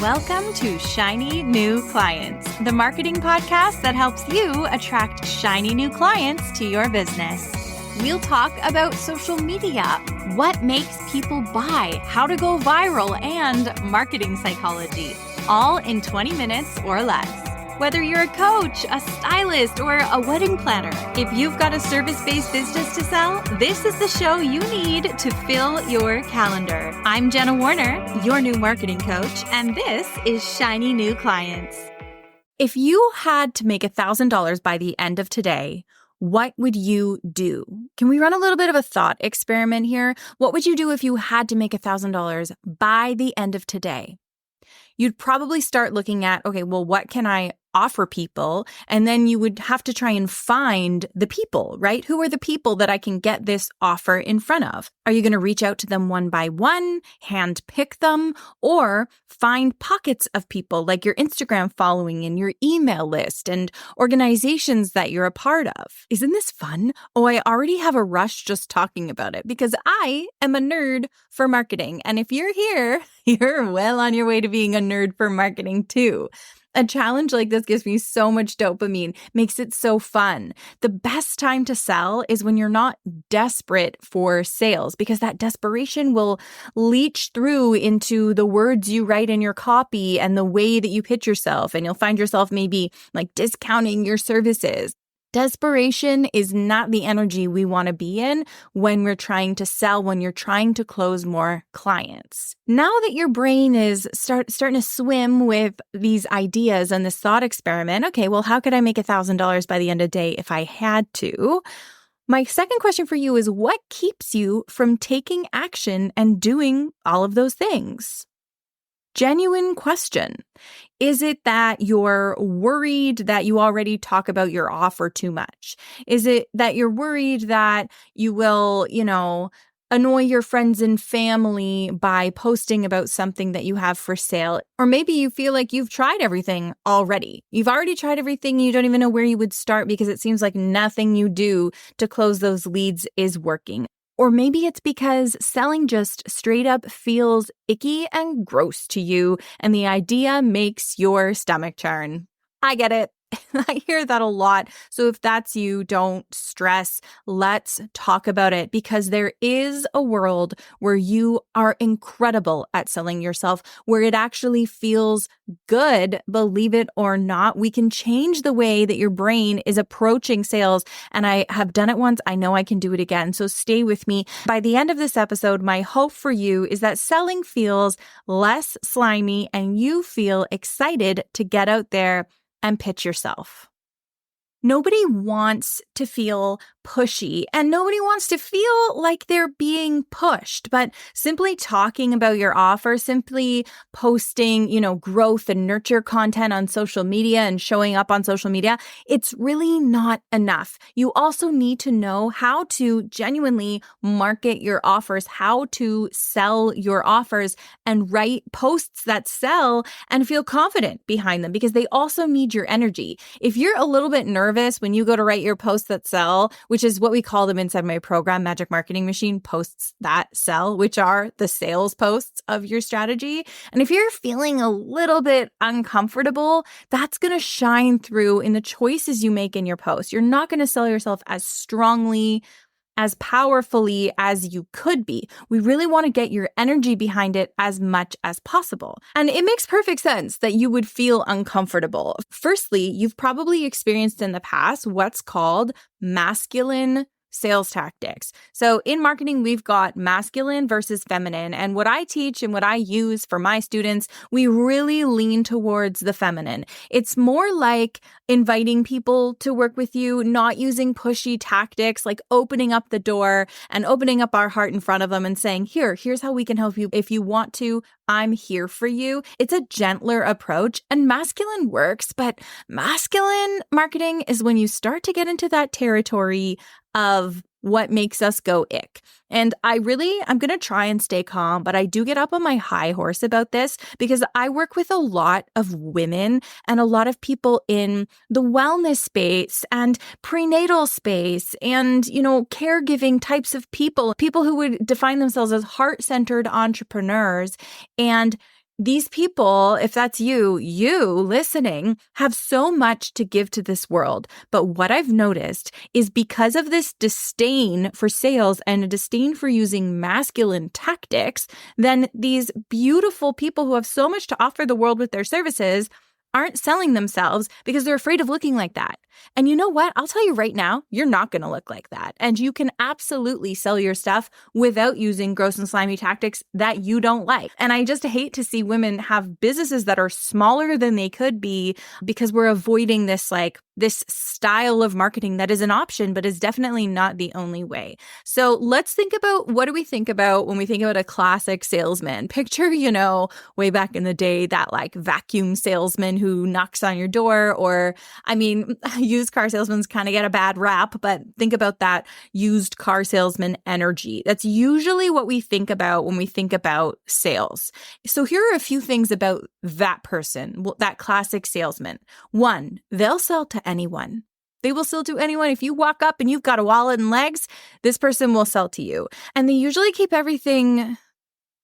Welcome to Shiny New Clients, the marketing podcast that helps you attract shiny new clients to your business. We'll talk about social media, what makes people buy, how to go viral, and marketing psychology, all in 20 minutes or less. Whether you're a coach, a stylist, or a wedding planner, if you've got a service-based business to sell, this is the show you need to fill your calendar. I'm Jenna Warriner, your new marketing coach, and this is Shiny New Clients. If you had to make $1,000 by the end of today, what would you do? Can we run a little bit of a thought experiment here? What would you do if you had to make $1,000 by the end of today? You'd probably start looking at, okay, well, what can I offer people? And then you would have to try and find the people, right? Who are the people that I can get this offer in front of? Are you going to reach out to them one by one, hand pick them, or find pockets of people like your Instagram following and your email list and organizations that you're a part of? Isn't this fun? Oh, I already have a rush just talking about it because I am a nerd for marketing. And if you're here, you're well on your way to being a nerd for marketing too. A challenge like this gives me so much dopamine, makes it so fun. The best time to sell is when you're not desperate for sales because that desperation will leach through into the words you write in your copy and the way that you pitch yourself, and you'll find yourself maybe like discounting your services. Desperation is not the energy we want to be in when we're trying to sell, when you're trying to close more clients. Now that your brain is starting to swim with these ideas and this thought experiment, okay, well, how could I make $1,000 by the end of the day if I had to? My second question for you is, what keeps you from taking action and doing all of those things? Genuine question. Is it that you're worried that you already talk about your offer too much? Is it that you're worried that you will, annoy your friends and family by posting about something that you have for sale? Or maybe you feel like you've tried everything already. You've already tried everything and you don't even know where you would start because it seems like nothing you do to close those leads is working. Or maybe it's because selling just straight up feels icky and gross to you, and the idea makes your stomach churn. I get it. I hear that a lot. So if that's you, don't stress. Let's talk about it because there is a world where you are incredible at selling yourself, where it actually feels good, believe it or not. We can change the way that your brain is approaching sales. And I have done it once. I know I can do it again. So stay with me. By the end of this episode, my hope for you is that selling feels less slimy and you feel excited to get out there and pitch yourself. Nobody wants to feel pushy and nobody wants to feel like they're being pushed, but simply talking about your offer, simply posting, growth and nurture content on social media and showing up on social media, it's really not enough. You also need to know how to genuinely market your offers, how to sell your offers and write posts that sell and feel confident behind them because they also need your energy. If you're a little bit nervous when you go to write your posts that sell, which is what we call them inside my program, Magic Marketing Machine, posts that sell, which are the sales posts of your strategy. And if you're feeling a little bit uncomfortable, that's going to shine through in the choices you make in your post. You're not going to sell yourself as strongly, as powerfully as you could be. We really want to get your energy behind it as much as possible. And it makes perfect sense that you would feel uncomfortable. Firstly, you've probably experienced in the past what's called masculine sales tactics. So in marketing, we've got masculine versus feminine. And what I teach and what I use for my students, we really lean towards the feminine. It's more like inviting people to work with you, not using pushy tactics, like opening up the door and opening up our heart in front of them and saying, here's how we can help you. If you want to, I'm here for you. It's a gentler approach and masculine works, but masculine marketing is when you start to get into that territory of what makes us go ick. And I'm going to try and stay calm, but I do get up on my high horse about this because I work with a lot of women and a lot of people in the wellness space and prenatal space and, caregiving types of people who would define themselves as heart-centered entrepreneurs. And These people, if that's you listening, have so much to give to this world. But what I've noticed is because of this disdain for sales and a disdain for using masculine tactics, then these beautiful people who have so much to offer the world with their services aren't selling themselves because they're afraid of looking like that. And you know what? I'll tell you right now, you're not going to look like that. And you can absolutely sell your stuff without using gross and slimy tactics that you don't like. And I just hate to see women have businesses that are smaller than they could be because we're avoiding this style of marketing that is an option, but is definitely not the only way. So let's think about, what do we think about when we think about a classic salesman? Picture, way back in the day, that vacuum salesman who knocks on your door, or, used car salesmen kind of get a bad rap, but think about that used car salesman energy. That's usually what we think about when we think about sales. So here are a few things about that person, that classic salesman. One, they'll sell to anyone. They will sell to anyone. If you walk up and you've got a wallet and legs, this person will sell to you. And they usually keep everything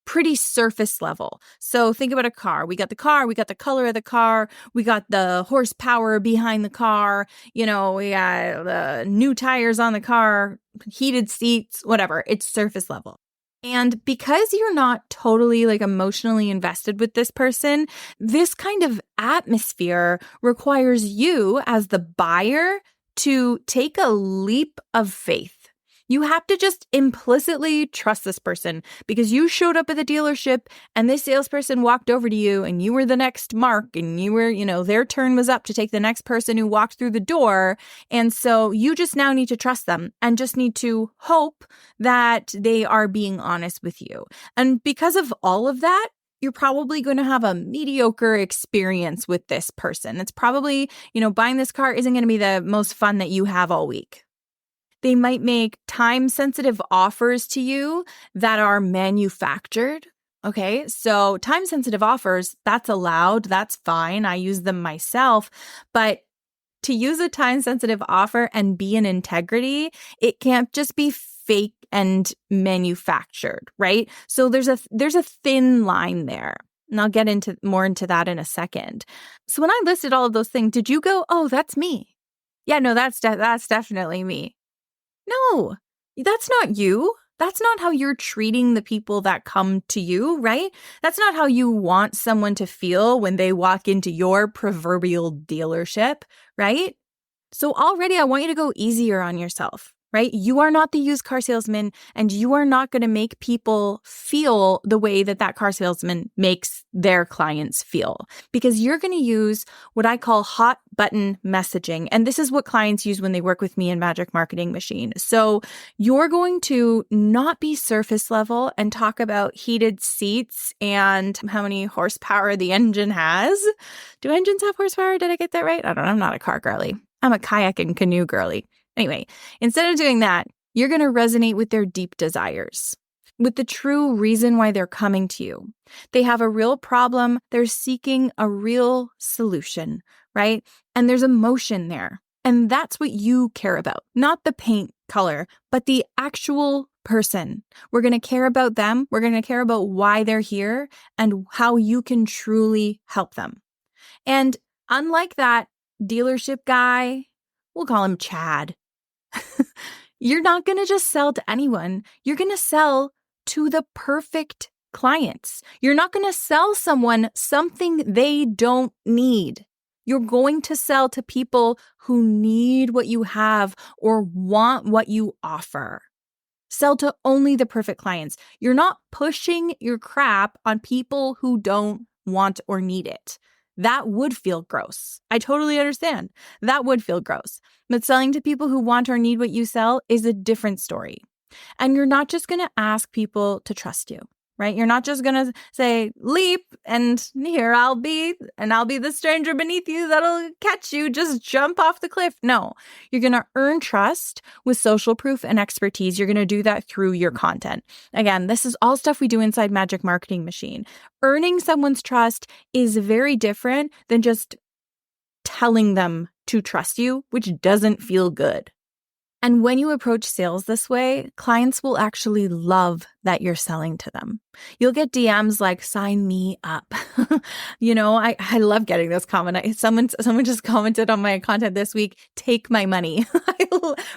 pretty surface level. So think about a car. We got the car, we got the color of the car, we got the horsepower behind the car, we got the new tires on the car, heated seats, whatever. It's surface level. And because you're not totally emotionally invested with this person, this kind of atmosphere requires you as the buyer to take a leap of faith. You have to just implicitly trust this person because you showed up at the dealership and this salesperson walked over to you and you were the next mark and you were, their turn was up to take the next person who walked through the door. And so you just now need to trust them and just need to hope that they are being honest with you. And because of all of that, you're probably going to have a mediocre experience with this person. It's probably, buying this car isn't going to be the most fun that you have all week. They might make time-sensitive offers to you that are manufactured. Okay, so time-sensitive offers, that's allowed. That's fine. I use them myself. But to use a time-sensitive offer and be in integrity, it can't just be fake and manufactured, right? So there's a thin line there. And I'll get more into that in a second. So when I listed all of those things, did you go, "Oh, that's me"? Yeah, no, that's definitely me. No, that's not you. That's not how you're treating the people that come to you, right? That's not how you want someone to feel when they walk into your proverbial dealership, right? So already I want you to go easier on yourself, right? You are not the used car salesman, and you are not going to make people feel the way that car salesman makes their clients feel, because you're going to use what I call hot button messaging. And this is what clients use when they work with me in Magic Marketing Machine. So you're going to not be surface level and talk about heated seats and how many horsepower the engine has. Do engines have horsepower? Did I get that right? I don't know. I'm not a car girly. I'm a kayak and canoe girly. Anyway, instead of doing that, you're going to resonate with their deep desires, with the true reason why they're coming to you. They have a real problem. They're seeking a real solution, right? And there's emotion there. And that's what you care about, not the paint color, but the actual person. We're going to care about them. We're going to care about why they're here and how you can truly help them. And unlike that dealership guy, we'll call him Chad. You're not going to just sell to anyone. You're going to sell to the perfect clients. You're not going to sell someone something they don't need. You're going to sell to people who need what you have or want what you offer. Sell to only the perfect clients. You're not pushing your crap on people who don't want or need it. That would feel gross. I totally understand. That would feel gross. But selling to people who want or need what you sell is a different story. And you're not just going to ask people to trust you, right? You're not just going to say, leap, and here I'll be the stranger beneath you that'll catch you. Just jump off the cliff. No, you're going to earn trust with social proof and expertise. You're going to do that through your content. Again, this is all stuff we do inside Magic Marketing Machine. Earning someone's trust is very different than just telling them to trust you, which doesn't feel good. And when you approach sales this way, clients will actually love that you're selling to them. You'll get DMs like, sign me up. I love getting this comment. Someone just commented on my content this week, take my money,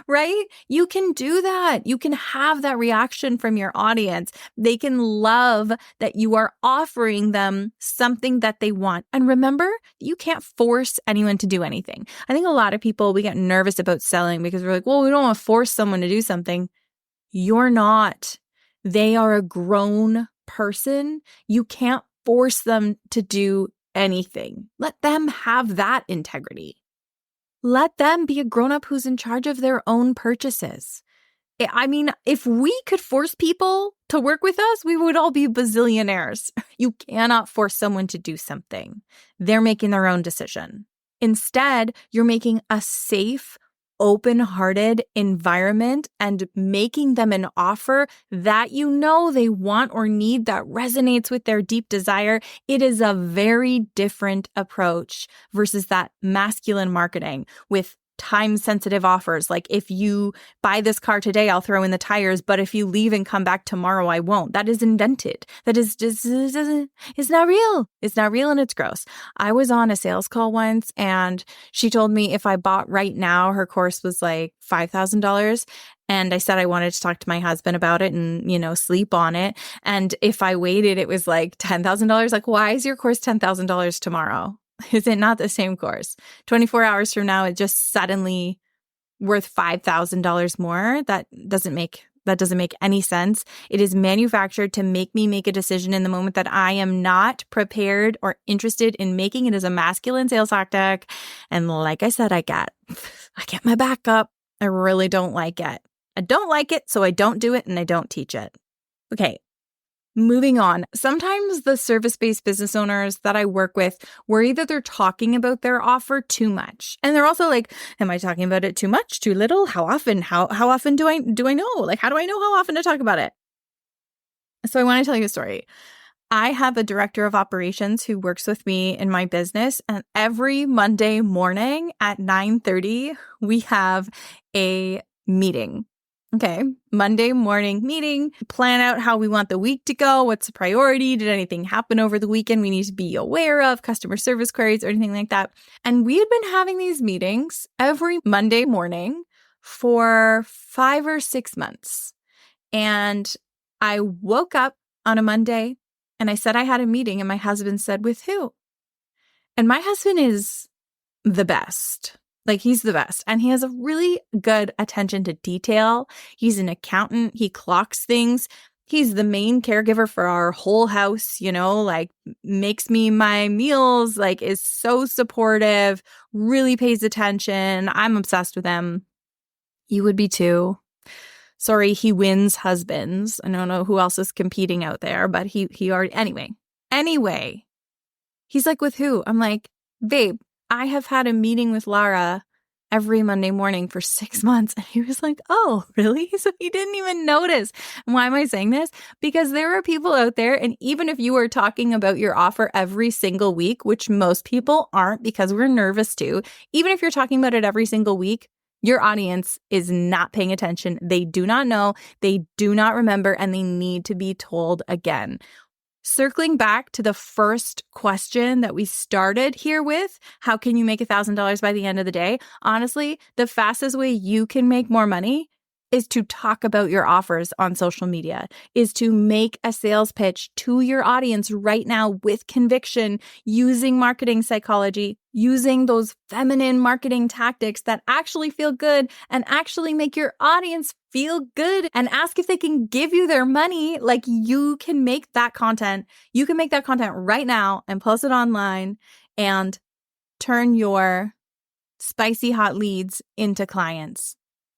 right? You can do that. You can have that reaction from your audience. They can love that you are offering them something that they want. And remember, you can't force anyone to do anything. I think a lot of people, we get nervous about selling because we're like, well, we don't want to force someone to do something. You're not. They are a grown person. You can't force them to do anything. Let them have that integrity. Let them be a grown-up who's in charge of their own purchases. I mean, if we could force people to work with us, we would all be bazillionaires. You cannot force someone to do something. They're making their own decision. Instead, you're making a safe, open-hearted environment and making them an offer that you know they want or need that resonates with their deep desire. It is a very different approach versus that masculine marketing with time-sensitive offers. Like, if you buy this car today, I'll throw in the tires, but if you leave and come back tomorrow, I won't. That is invented. That is just, it's not real. It's not real and it's gross. I was on a sales call once and she told me if I bought right now, her course was like $5,000. And I said I wanted to talk to my husband about it and, sleep on it. And if I waited, it was like $10,000. Like, why is your course $10,000 tomorrow? Is it not the same course? 24 hours from now, it's just suddenly worth $5,000 more? That doesn't make any sense. It is manufactured to make me make a decision in the moment that I am not prepared or interested in making. It is a masculine sales tactic. And like I said, I get my back up. I really don't like it. I don't like it, so I don't do it and I don't teach it. Okay. Moving on, sometimes the service-based business owners that I work with worry that they're talking about their offer too much. And they're also like, am I talking about it too much, too little? How often? How often do I know? Like, how do I know how often to talk about it? So I want to tell you a story. I have a director of operations who works with me in my business, and every Monday morning at 9:30, we have a meeting. Okay, Monday morning meeting, plan out how we want the week to go, what's the priority, did anything happen over the weekend we need to be aware of, customer service queries or anything like that. And we had been having these meetings every Monday morning for 5 or 6 months. And I woke up on a Monday and I said I had a meeting and my husband said, with who? And my husband is the best. Like, he's the best. And he has a really good attention to detail. He's an accountant. He clocks things. He's the main caregiver for our whole house, like makes me my meals, like is so supportive, really pays attention. I'm obsessed with him. You would be too. Sorry, he wins husbands. I don't know who else is competing out there, but he already, anyway, he's like, with who? I'm like, babe, I have had a meeting with Lara every Monday morning for 6 months. And he was like, oh, really? So he didn't even notice. And why am I saying this? Because there are people out there, and even if you are talking about your offer every single week, which most people aren't because we're nervous too, even if you're talking about it every single week, your audience is not paying attention. They do not know, they do not remember, and they need to be told again. Circling back to the first question that we started here with, how can you make $1,000 by the end of the day? Honestly, the fastest way you can make more money is to talk about your offers on social media, is to make a sales pitch to your audience right now with conviction, using marketing psychology, using those feminine marketing tactics that actually feel good and actually make your audience feel good, and ask if they can give you their money. Like, you can make that content. You can make that content right now and post it online and turn your spicy hot leads into clients.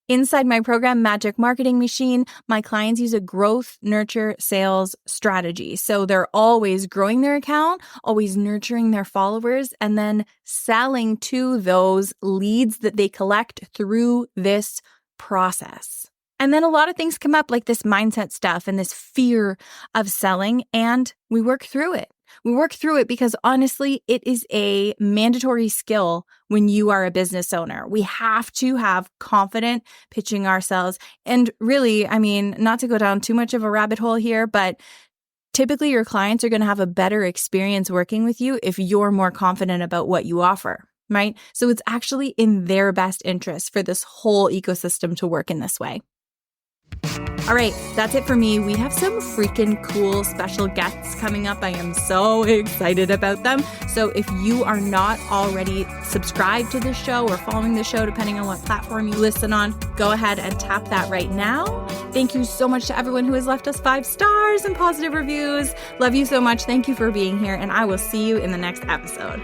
Inside my program, Magic Marketing Machine, my clients use a growth, nurture, sales strategy. So they're always growing their account, always nurturing their followers, and then selling to those leads that they collect through this process. And then a lot of things come up, like this mindset stuff and this fear of selling, and we work through it. We work through it because honestly, it is a mandatory skill when you are a business owner. We have to have confident pitching ourselves. And really, I mean, not to go down too much of a rabbit hole here, but typically your clients are going to have a better experience working with you if you're more confident about what you offer, right? So it's actually in their best interest for this whole ecosystem to work in this way. All right, that's it for me. We have some freaking cool special guests coming up. I am so excited about them. So if you are not already subscribed to the show or following the show, depending on what platform you listen on, go ahead and tap that right now. Thank you so much to everyone who has left us 5 stars and positive reviews. Love you so much. Thank you for being here, and I will see you in the next episode.